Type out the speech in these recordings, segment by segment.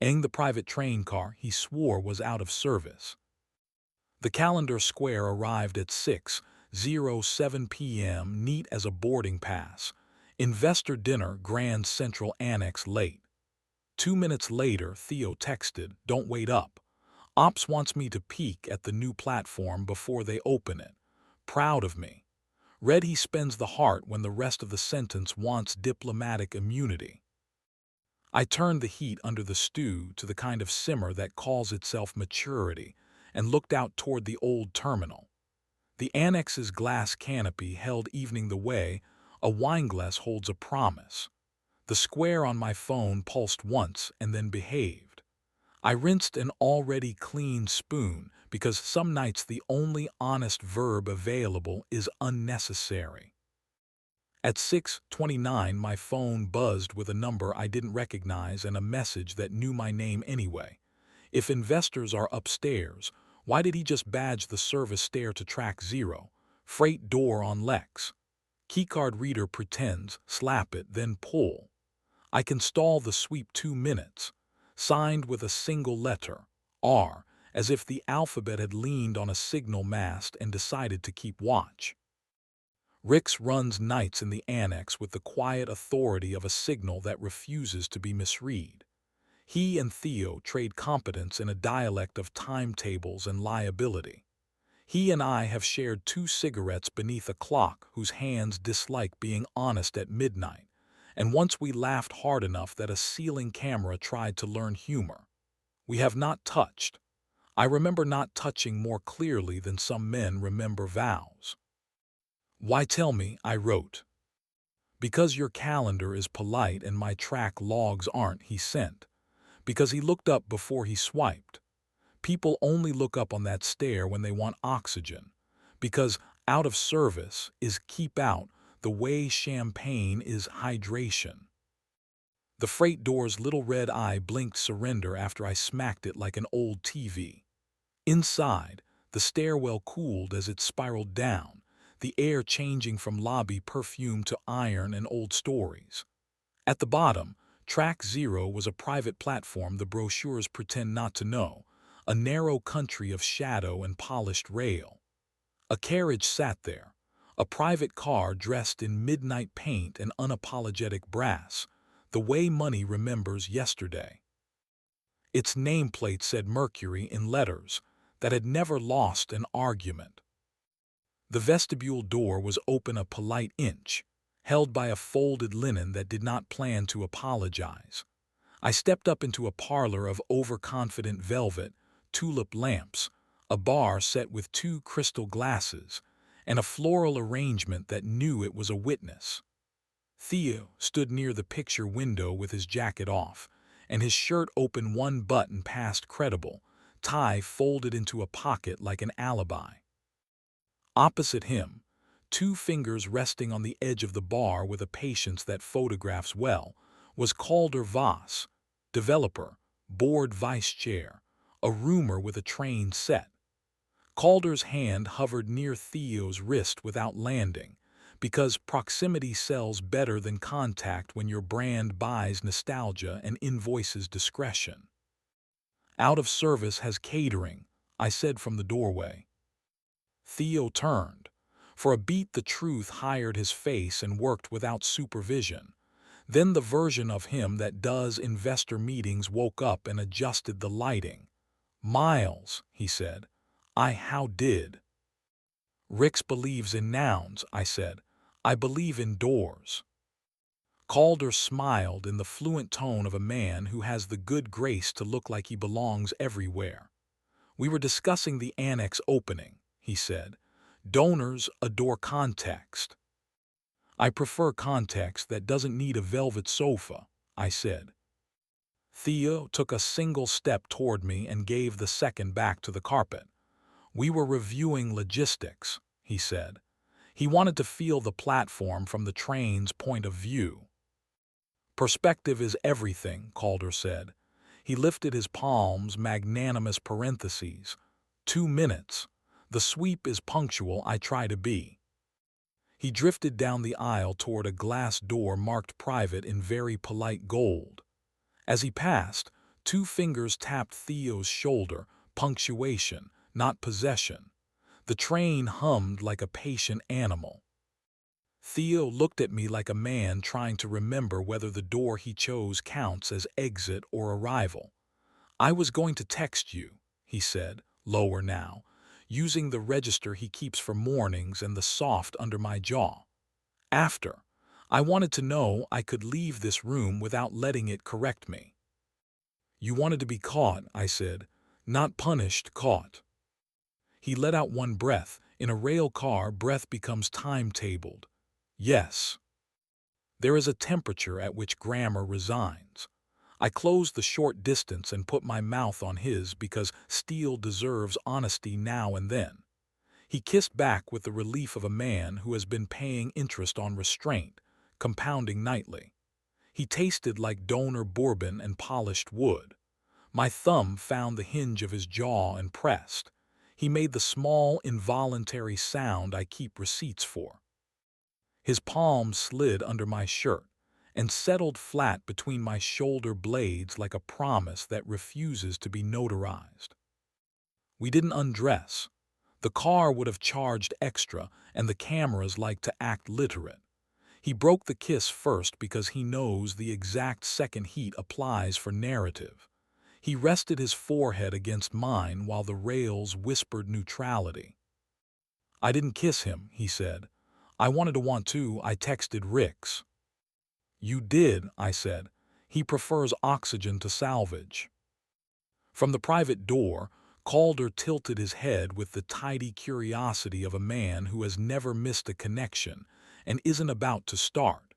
The private train car he swore was out of service. The calendar square arrived at 6:07 p.m., neat as a boarding pass. Investor dinner, Grand Central Annex late. 2 minutes later, Theo texted, "Don't wait up. Ops wants me to peek at the new platform before they open it. Proud of me." Read he spends the heart when the rest of the sentence wants diplomatic immunity. I turned the heat under the stew to the kind of simmer that calls itself maturity and looked out toward the old terminal. The annex's glass canopy held evening the way a wineglass holds a promise. The square on my phone pulsed once and then behaved. I rinsed an already clean spoon because some nights the only honest verb available is unnecessary. At 6:29 my phone buzzed with a number I didn't recognize and a message that knew my name anyway. If investors are upstairs, why did he just badge the service stair to track 0? Freight door on Lex. Keycard reader pretends, slap it, then pull. I can stall the sweep 2 minutes. Signed with a single letter, R, as if the alphabet had leaned on a signal mast and decided to keep watch. Rix runs nights in the annex with the quiet authority of a signal that refuses to be misread. He and Theo trade competence in a dialect of timetables and liability. He and I have shared 2 cigarettes beneath a clock whose hands dislike being honest at midnight, and once we laughed hard enough that a ceiling camera tried to learn humor. We have not touched. I remember not touching more clearly than some men remember vows. "Why tell me?" I wrote. "Because your calendar is polite and my track logs aren't," he sent. Because he looked up before he swiped. People only look up on that stair when they want oxygen. Because out of service is keep out the way champagne is hydration. The freight door's little red eye blinked surrender after I smacked it like an old TV. Inside, the stairwell cooled as it spiraled down, the air changing from lobby perfume to iron and old stories. At the bottom, track 0 was a private platform the brochures pretend not to know, a narrow country of shadow and polished rail. A carriage sat there, a private car dressed in midnight paint and unapologetic brass, the way money remembers yesterday. Its nameplate said Mercury in letters that had never lost an argument. The vestibule door was open a polite inch, held by a folded linen that did not plan to apologize. I stepped up into a parlor of overconfident velvet, tulip lamps, a bar set with 2 crystal glasses, and a floral arrangement that knew it was a witness. Theo stood near the picture window with his jacket off, and his shirt open 1 button past credible, tie folded into a pocket like an alibi. Opposite him, 2 fingers resting on the edge of the bar with a patience that photographs well, was Calder Voss, developer, board vice chair, a roomer with a trained set. Calder's hand hovered near Theo's wrist without landing, because proximity sells better than contact when your brand buys nostalgia and invoices discretion. "Out of service has catering," I said from the doorway. Theo turned. For a beat the truth hired his face and worked without supervision. Then the version of him that does investor meetings woke up and adjusted the lighting. "Miles," he said. How did?" "Rix believes in nouns," I said. "I believe in doors." Calder smiled in the fluent tone of a man who has the good grace to look like he belongs everywhere. "We were discussing the annex opening," he said. "Donors adore context." "I prefer context that doesn't need a velvet sofa," I said. Theo took a single step toward me and gave the second back to the carpet. "We were reviewing logistics," he said. He wanted to feel the platform from the train's point of view. "Perspective is everything," Calder said. He lifted his palms, magnanimous parentheses. 2 minutes. The sweep is punctual, I try to be. He drifted down the aisle toward a glass door marked private in very polite gold. As he passed, Two fingers tapped Theo's shoulder, punctuation, not possession. The train hummed like a patient animal. Theo looked at me like a man trying to remember whether the door he chose counts as exit or arrival. "I was going to text you," he said, lower now, using the register he keeps for mornings and the soft under my jaw. "After. I wanted to know I could leave this room without letting it correct me." "You wanted to be caught," I said. "Not punished, caught." He let out one breath. In a rail car, breath becomes timetabled. "Yes." There is a temperature at which grammar resigns. I closed the short distance and put my mouth on his because steel deserves honesty now and then. He kissed back with the relief of a man who has been paying interest on restraint, compounding nightly. He tasted like donor bourbon and polished wood. My thumb found the hinge of his jaw and pressed. He made the small, involuntary sound I keep receipts for. His palm slid under my shirt and settled flat between my shoulder blades like a promise that refuses to be notarized. We didn't undress. The car would have charged extra, and the cameras like to act literate. He broke the kiss first because he knows the exact second heat applies for narrative. He rested his forehead against mine while the rails whispered neutrality. "I didn't kiss him," he said. "I wanted to want to. I texted Rix." "You did," I said. "He prefers oxygen to salvage." From the private door, Calder tilted his head with the tidy curiosity of a man who has never missed a connection and isn't about to start.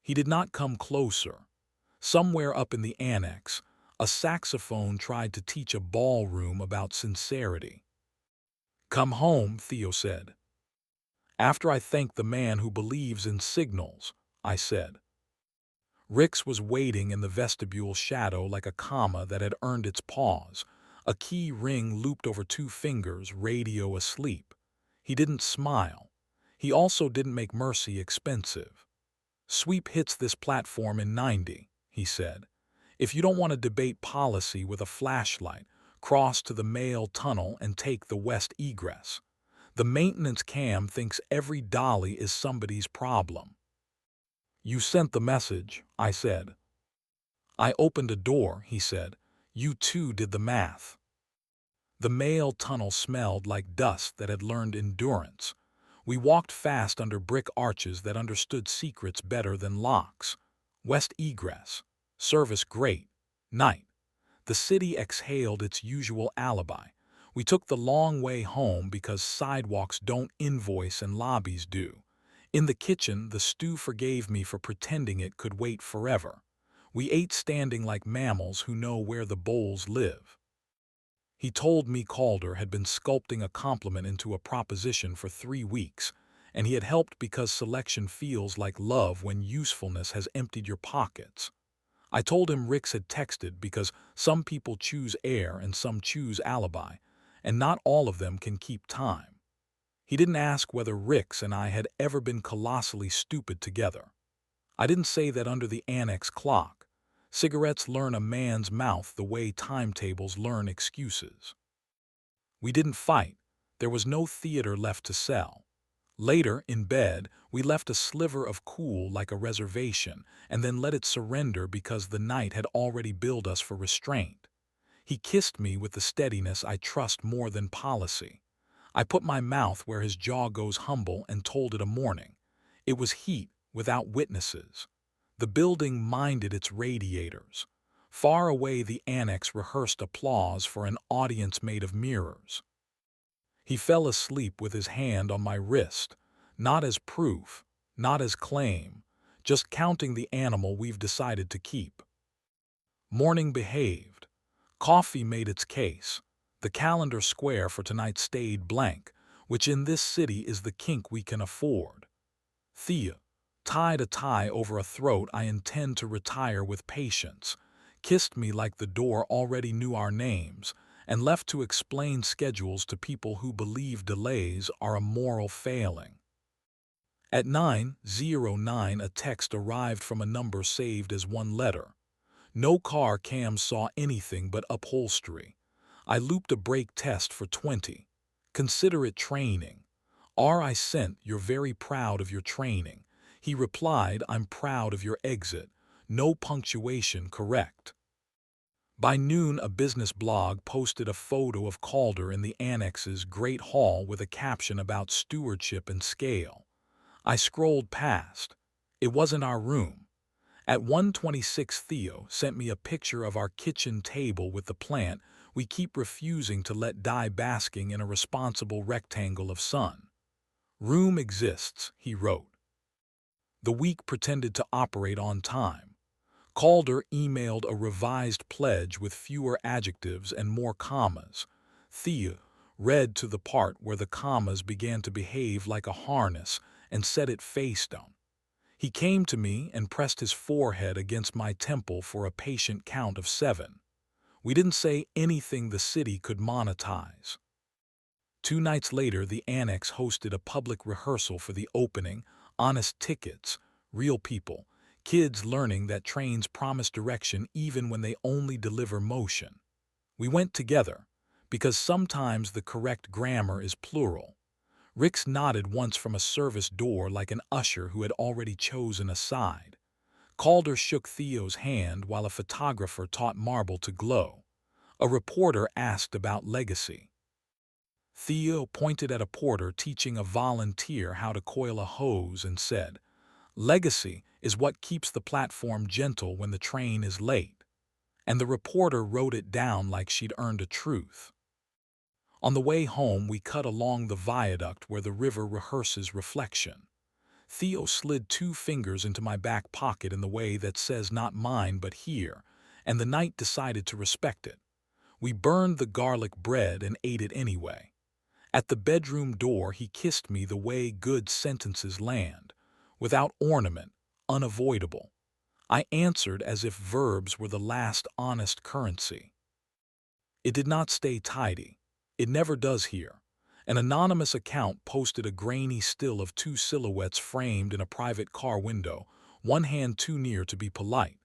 He did not come closer. Somewhere up in the annex, a saxophone tried to teach a ballroom about sincerity. "Come home," Theo said. "After I thank the man who believes in signals," I said. Rix was waiting in the vestibule shadow like a comma that had earned its pause, a key ring looped over two fingers, radio asleep. He didn't smile. He also didn't make mercy expensive. "Sweep hits this platform in 90, he said. "If you don't want to debate policy with a flashlight, cross to the mail tunnel and take the west egress. The maintenance cam thinks every dolly is somebody's problem." "You sent the message," I said. "I opened a door," he said. "You too did the math." The mail tunnel smelled like dust that had learned endurance. We walked fast under brick arches that understood secrets better than locks. West egress. Service great. Night. The city exhaled its usual alibi. We took the long way home because sidewalks don't invoice and lobbies do. In the kitchen, the stew forgave me for pretending it could wait forever. We ate standing like mammals who know where the bowls live. He told me Calder had been sculpting a compliment into a proposition for 3 weeks, and he had helped because selection feels like love when usefulness has emptied your pockets. I told him Rix had texted because some people choose air and some choose alibi, and not all of them can keep time. He didn't ask whether Rix and I had ever been colossally stupid together. I didn't say that under the annex clock. Cigarettes learn a man's mouth the way timetables learn excuses. We didn't fight. There was no theater left to sell. Later, in bed, we left a sliver of cool like a reservation and then let it surrender because the night had already billed us for restraint. He kissed me with the steadiness I trust more than policy. I put my mouth where his jaw goes humble and told it a morning. It was heat without witnesses. The building minded its radiators. Far away, the annex rehearsed applause for an audience made of mirrors. He fell asleep with his hand on my wrist, not as proof, not as claim, just counting the animal we've decided to keep. Morning behaved. Coffee made its case. The calendar square for tonight stayed blank, which in this city is the kink we can afford. Thea tied a tie over a throat I intend to retire with patience, kissed me like the door already knew our names, and left to explain schedules to people who believe delays are a moral failing. At 9:09 a text arrived from a number saved as one letter. No car cam saw anything but upholstery. I looped a brake test for 20. Consider it training. I sent, you're very proud of your training. He replied, I'm proud of your exit. No punctuation correct. By noon, a business blog posted a photo of Calder in the annex's Great Hall with a caption about stewardship and scale. I scrolled past. It wasn't our room. At 1:26, Theo sent me a picture of our kitchen table with the plant we keep refusing to let die basking in a responsible rectangle of sun. Room exists, he wrote. The week pretended to operate on time. Calder emailed a revised pledge with fewer adjectives and more commas. Theo read to the part where the commas began to behave like a harness and set it face down. He came to me and pressed his forehead against my temple for a patient count of 7. We didn't say anything the city could monetize. 2 nights later, the annex hosted a public rehearsal for the opening, honest tickets, real people, kids learning that trains promise direction even when they only deliver motion. We went together, because sometimes the correct grammar is plural. Rix nodded once from a service door like an usher who had already chosen a side. Calder shook Theo's hand while a photographer taught marble to glow. A reporter asked about legacy. Theo pointed at a porter teaching a volunteer how to coil a hose and said, legacy is what keeps the platform gentle when the train is late. And the reporter wrote it down like she'd earned a truth. On the way home, we cut along the viaduct where the river rehearses reflection. Theo slid 2 fingers into my back pocket in the way that says not mine but here, and the night decided to respect it. We burned the garlic bread and ate it anyway. At the bedroom door, he kissed me the way good sentences land, without ornament, unavoidable. I answered as if verbs were the last honest currency. It did not stay tidy. It never does here. An anonymous account posted a grainy still of 2 silhouettes framed in a private car window, one hand too near to be polite.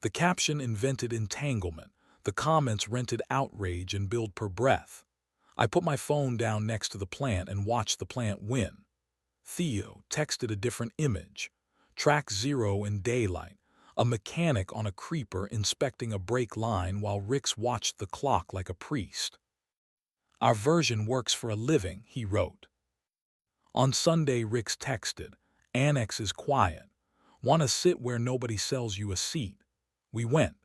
The caption invented entanglement. The comments rented outrage and billed per breath. I put my phone down next to the plant and watched the plant win. Theo texted a different image. Track 0 in daylight. A mechanic on a creeper inspecting a brake line while Rix watched the clock like a priest. Our version works for a living, he wrote. On Sunday, Rix texted, Annex is quiet. Want to sit where nobody sells you a seat? We went.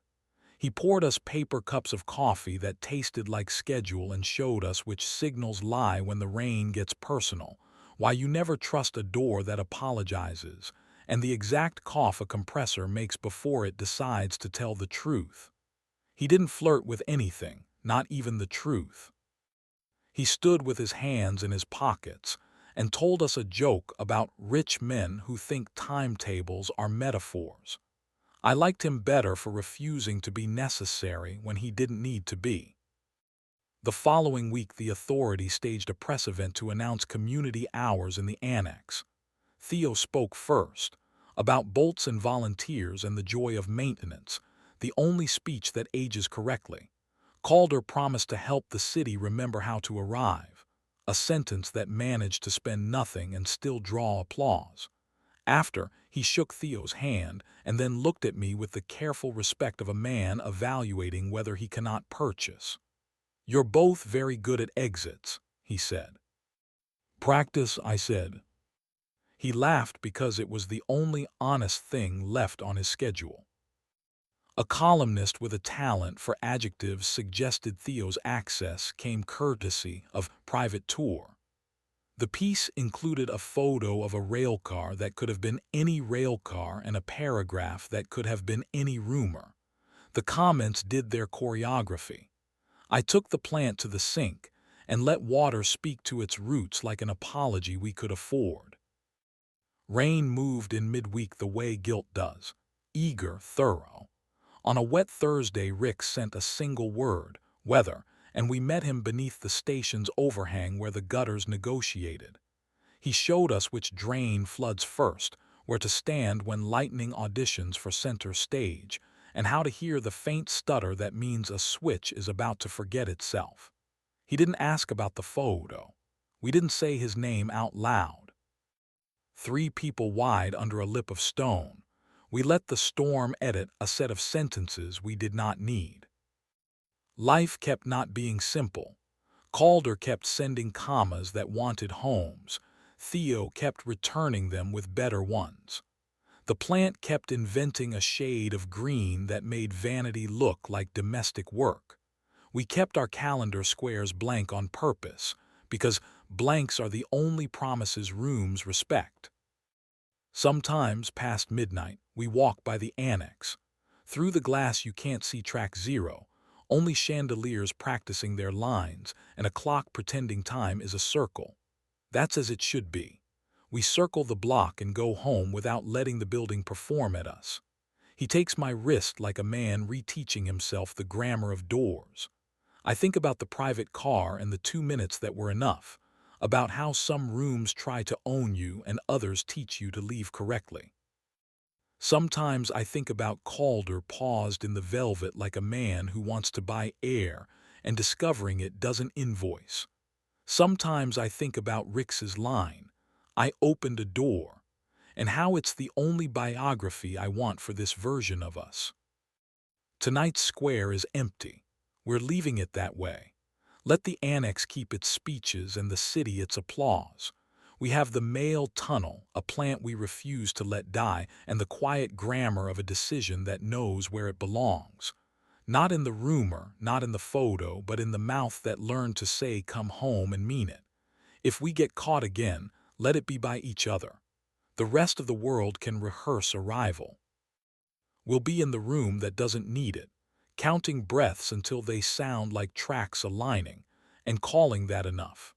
He poured us paper cups of coffee that tasted like schedule and showed us which signals lie when the rain gets personal, why you never trust a door that apologizes, and the exact cough a compressor makes before it decides to tell the truth. He didn't flirt with anything, not even the truth. He stood with his hands in his pockets and told us a joke about rich men who think timetables are metaphors. I liked him better for refusing to be necessary when he didn't need to be. The following week, the authorities staged a press event to announce community hours in the annex. Theo spoke first, about bolts and volunteers and the joy of maintenance, the only speech that ages correctly. Calder promised to help the city remember how to arrive, a sentence that managed to spend nothing and still draw applause. After, he shook Theo's hand and then looked at me with the careful respect of a man evaluating whether he cannot purchase. You're both very good at exits, he said. Practice, I said. He laughed because it was the only honest thing left on his schedule. A columnist with a talent for adjectives suggested Theo's access came courtesy of Private Tour. The piece included a photo of a railcar that could have been any railcar and a paragraph that could have been any rumor. The comments did their choreography. I took the plant to the sink and let water speak to its roots like an apology we could afford. Rain moved in midweek the way guilt does, eager, thorough. On a wet Thursday, Rick sent a single word, weather, and we met him beneath the station's overhang where the gutters negotiated. He showed us which drain floods first, where to stand when lightning auditions for center stage, and how to hear the faint stutter that means a switch is about to forget itself. He didn't ask about the photo. We didn't say his name out loud. 3 people wide under a lip of stone. We let the storm edit a set of sentences we did not need. Life kept not being simple. Calder kept sending commas that wanted homes. Theo kept returning them with better ones. The plant kept inventing a shade of green that made vanity look like domestic work. We kept our calendar squares blank on purpose, because blanks are the only promises rooms respect. Sometimes, past midnight, we walk by the annex. Through the glass you can't see track 0, only chandeliers practicing their lines and a clock pretending time is a circle. That's as it should be. We circle the block and go home without letting the building perform at us. He takes my wrist like a man reteaching himself the grammar of doors. I think about the private car and the 2 minutes that were enough, about how some rooms try to own you and others teach you to leave correctly. Sometimes I think about Calder paused in the velvet like a man who wants to buy air and discovering it doesn't invoice. Sometimes I think about Rix's line, "I opened a door," and how it's the only biography I want for this version of us. Tonight's square is empty. We're leaving it that way. Let the annex keep its speeches and the city its applause. We have the mail tunnel, a plant we refuse to let die, and the quiet grammar of a decision that knows where it belongs. Not in the rumor, not in the photo, but in the mouth that learned to say come home and mean it. If we get caught again, let it be by each other. The rest of the world can rehearse arrival. We'll be in the room that doesn't need it, counting breaths until they sound like tracks aligning, and calling that enough.